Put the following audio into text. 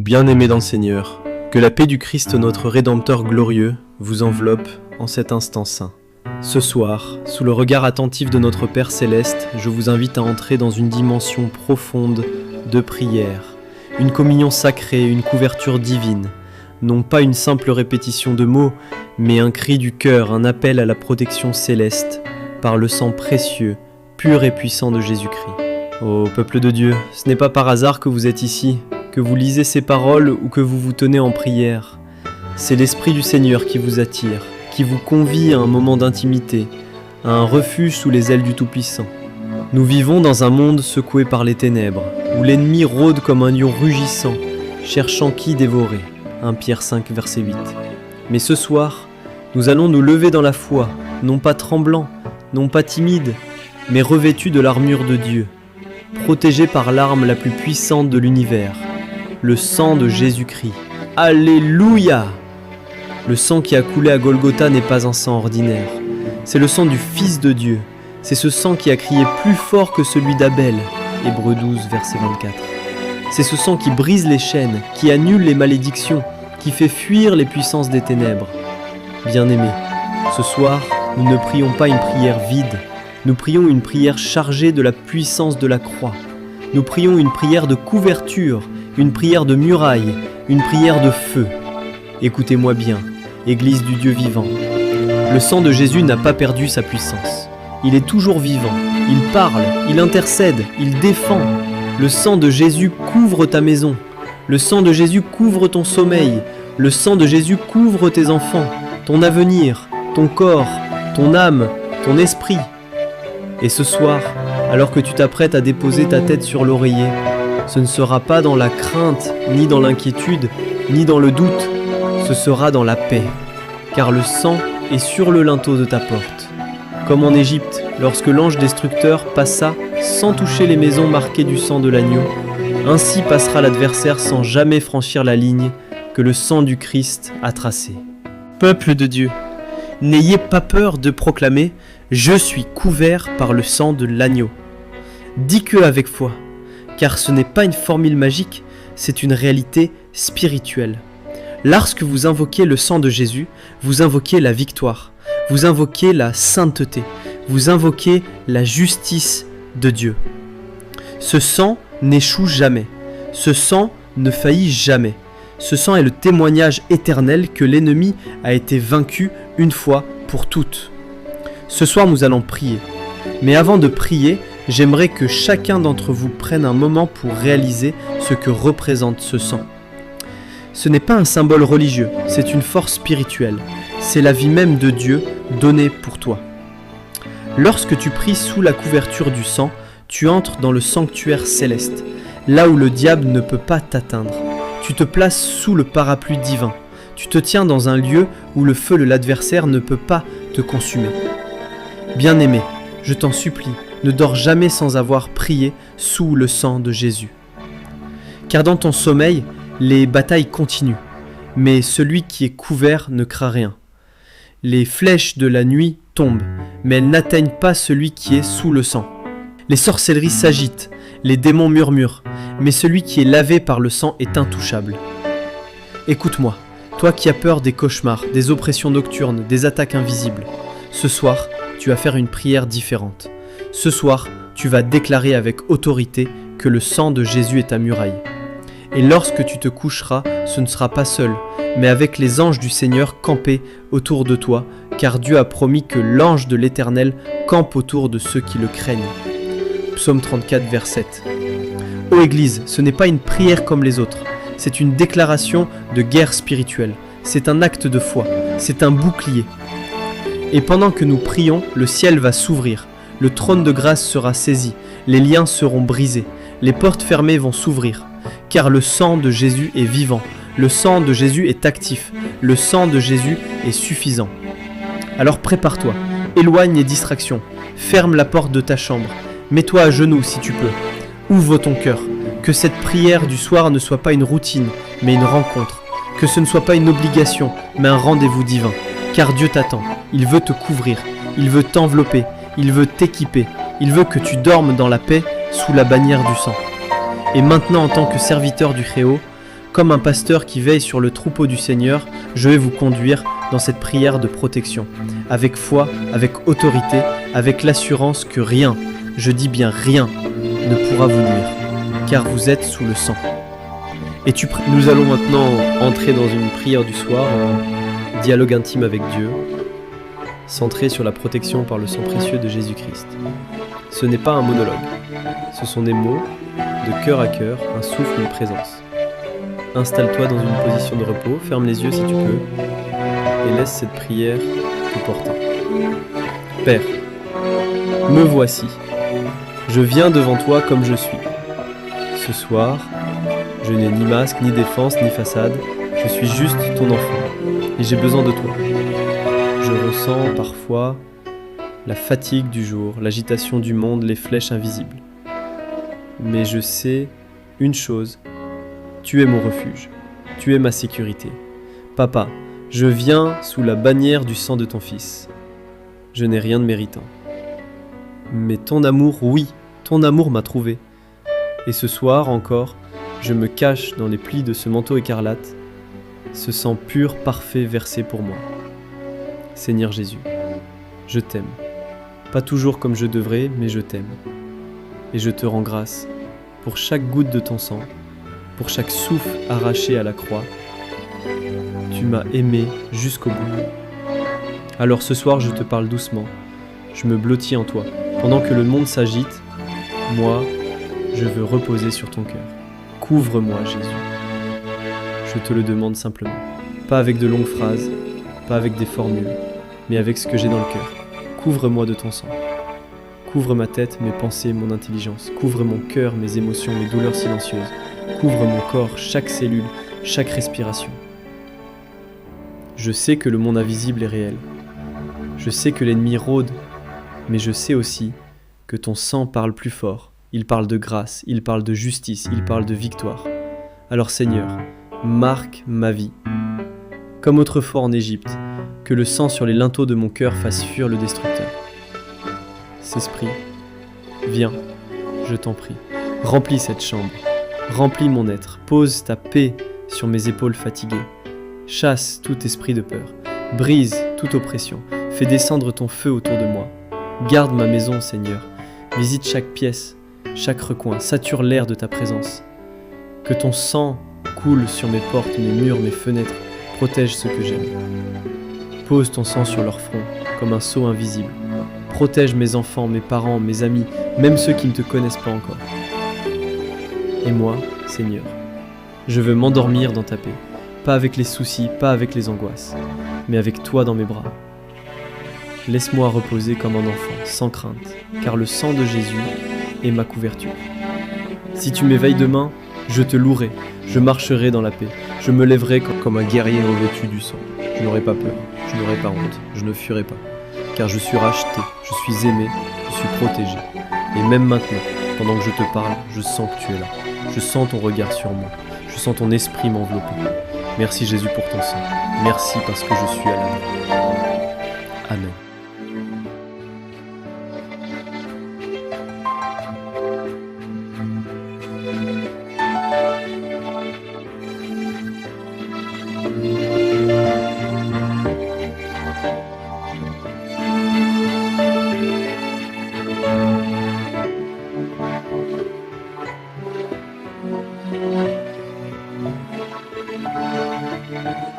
Bien-aimés dans le Seigneur, que la paix du Christ notre Rédempteur glorieux vous enveloppe en cet instant saint. Ce soir, sous le regard attentif de notre Père Céleste, je vous invite à entrer dans une dimension profonde de prière, une communion sacrée, une couverture divine, non pas une simple répétition de mots, mais un cri du cœur, un appel à la protection céleste, par le sang précieux, pur et puissant de Jésus-Christ. Ô peuple de Dieu, ce n'est pas par hasard que vous êtes ici, que vous lisez ces paroles ou que vous vous tenez en prière. C'est l'Esprit du Seigneur qui vous attire, qui vous convie à un moment d'intimité, à un refuge sous les ailes du Tout-Puissant. Nous vivons dans un monde secoué par les ténèbres, où l'ennemi rôde comme un lion rugissant, cherchant qui dévorer. 1 Pierre 5, verset 8. Mais ce soir, nous allons nous lever dans la foi, non pas tremblants, non pas timides, mais revêtus de l'armure de Dieu, protégés par l'arme la plus puissante de l'univers, le sang de Jésus-Christ. Alléluia! Le sang qui a coulé à Golgotha n'est pas un sang ordinaire. C'est le sang du Fils de Dieu. C'est ce sang qui a crié plus fort que celui d'Abel. Hébreux 12, verset 24. C'est ce sang qui brise les chaînes, qui annule les malédictions, qui fait fuir les puissances des ténèbres. Bien-aimés, ce soir, nous ne prions pas une prière vide. Nous prions une prière chargée de la puissance de la croix. Nous prions une prière de couverture, une prière de muraille, une prière de feu. Écoutez-moi bien, Église du Dieu vivant. Le sang de Jésus n'a pas perdu sa puissance. Il est toujours vivant, il parle, il intercède, il défend. Le sang de Jésus couvre ta maison. Le sang de Jésus couvre ton sommeil. Le sang de Jésus couvre tes enfants, ton avenir, ton corps, ton âme, ton esprit. Et ce soir, alors que tu t'apprêtes à déposer ta tête sur l'oreiller, ce ne sera pas dans la crainte, ni dans l'inquiétude, ni dans le doute, ce sera dans la paix, car le sang est sur le linteau de ta porte. Comme en Égypte, lorsque l'ange destructeur passa sans toucher les maisons marquées du sang de l'agneau, ainsi passera l'adversaire sans jamais franchir la ligne que le sang du Christ a tracée. Peuple de Dieu, n'ayez pas peur de proclamer « Je suis couvert par le sang de l'agneau ». Dis-le avec foi, car ce n'est pas une formule magique, c'est une réalité spirituelle. Lorsque vous invoquez le sang de Jésus, vous invoquez la victoire, vous invoquez la sainteté, vous invoquez la justice de Dieu. Ce sang n'échoue jamais, ce sang ne faillit jamais. Ce sang est le témoignage éternel que l'ennemi a été vaincu une fois pour toutes. Ce soir, nous allons prier. Mais avant de prier, j'aimerais que chacun d'entre vous prenne un moment pour réaliser ce que représente ce sang. Ce n'est pas un symbole religieux, c'est une force spirituelle. C'est la vie même de Dieu donnée pour toi. Lorsque tu pries sous la couverture du sang, tu entres dans le sanctuaire céleste, là où le diable ne peut pas t'atteindre. Tu te places sous le parapluie divin. Tu te tiens dans un lieu où le feu de l'adversaire ne peut pas te consumer. Bien-aimé, je t'en supplie, ne dors jamais sans avoir prié sous le sang de Jésus. Car dans ton sommeil, les batailles continuent, mais celui qui est couvert ne craint rien. Les flèches de la nuit tombent, mais elles n'atteignent pas celui qui est sous le sang. Les sorcelleries s'agitent, les démons murmurent, mais celui qui est lavé par le sang est intouchable. Écoute-moi, toi qui as peur des cauchemars, des oppressions nocturnes, des attaques invisibles, ce soir, tu vas faire une prière différente. Ce soir, tu vas déclarer avec autorité que le sang de Jésus est ta muraille. Et lorsque tu te coucheras, ce ne sera pas seul, mais avec les anges du Seigneur campés autour de toi, car Dieu a promis que l'ange de l'Éternel campe autour de ceux qui le craignent. Psaume 34, verset 7. Ô Église, ce n'est pas une prière comme les autres, c'est une déclaration de guerre spirituelle, c'est un acte de foi, c'est un bouclier. Et pendant que nous prions, le ciel va s'ouvrir, le trône de grâce sera saisi, les liens seront brisés, les portes fermées vont s'ouvrir, car le sang de Jésus est vivant, le sang de Jésus est actif, le sang de Jésus est suffisant. Alors prépare-toi, éloigne les distractions, ferme la porte de ta chambre, mets-toi à genoux si tu peux, ouvre ton cœur, que cette prière du soir ne soit pas une routine, mais une rencontre, que ce ne soit pas une obligation, mais un rendez-vous divin, car Dieu t'attend, il veut te couvrir, il veut t'envelopper, il veut t'équiper, il veut que tu dormes dans la paix sous la bannière du sang. Et maintenant, en tant que serviteur du Créo, Comme un pasteur qui veille sur le troupeau du Seigneur, je vais vous conduire dans cette prière de protection, avec foi, avec autorité, avec l'assurance que rien, je dis bien rien, ne pourra vous nuire, car vous êtes sous le sang. Et nous allons maintenant entrer dans une prière du soir, un dialogue intime avec Dieu, centré sur la protection par le sang précieux de Jésus-Christ. Ce n'est pas un monologue, ce sont des mots, de cœur à cœur, un souffle, une présence. Installe-toi dans une position de repos, ferme les yeux si tu peux, et laisse cette prière te porter. Père, me voici. Je viens devant toi comme je suis. Ce soir, je n'ai ni masque, ni défense, ni façade. Je suis juste ton enfant, et j'ai besoin de toi. Je ressens parfois la fatigue du jour, l'agitation du monde, les flèches invisibles. Mais je sais une chose, tu es mon refuge, tu es ma sécurité. Papa, je viens sous la bannière du sang de ton Fils. Je n'ai rien de méritant. Mais ton amour, oui, ton amour m'a trouvé. Et ce soir encore, je me cache dans les plis de ce manteau écarlate, ce sang pur, parfait versé pour moi. Seigneur Jésus, je t'aime. Pas toujours comme je devrais, mais je t'aime. Et je te rends grâce pour chaque goutte de ton sang, pour chaque souffle arraché à la croix. Tu m'as aimé jusqu'au bout. Alors ce soir, je te parle doucement. Je me blottis en toi. Pendant que le monde s'agite, moi, je veux reposer sur ton cœur. Couvre-moi, Jésus. Je te le demande simplement. Pas avec de longues phrases, pas avec des formules, mais avec ce que j'ai dans le cœur. Couvre-moi de ton sang. Couvre ma tête, mes pensées, mon intelligence. Couvre mon cœur, mes émotions, mes douleurs silencieuses. Couvre mon corps, chaque cellule, chaque respiration. Je sais que le monde invisible est réel. Je sais que l'ennemi rôde, mais je sais aussi que ton sang parle plus fort. Il parle de grâce, il parle de justice, il parle de victoire. Alors Seigneur, marque ma vie. Comme autrefois en Égypte, que le sang sur les linteaux de mon cœur fasse fuir le destructeur. Esprit, viens, je t'en prie, remplis cette chambre, remplis mon être, pose ta paix sur mes épaules fatiguées, chasse tout esprit de peur, brise toute oppression, fais descendre ton feu autour de moi, garde ma maison, Seigneur, visite chaque pièce, chaque recoin, sature l'air de ta présence, que ton sang coule sur mes portes, mes murs, mes fenêtres, protège ceux que j'aime. Pose ton sang sur leur front, comme un sceau invisible. Protège mes enfants, mes parents, mes amis, même ceux qui ne te connaissent pas encore. Et moi, Seigneur, je veux m'endormir dans ta paix, pas avec les soucis, pas avec les angoisses, mais avec toi dans mes bras. Laisse-moi reposer comme un enfant, sans crainte, car le sang de Jésus est ma couverture. Si tu m'éveilles demain, je te louerai, je marcherai dans la paix, je me lèverai comme un guerrier revêtu du sang. Je n'aurai pas peur, je n'aurai pas honte, je ne fuirai pas. Car je suis racheté, je suis aimé, je suis protégé. Et même maintenant, pendant que je te parle, je sens que tu es là. Je sens ton regard sur moi. Je sens ton esprit m'envelopper. Merci Jésus pour ton sang. Merci parce que je suis à l'âme. Amen. Thank you.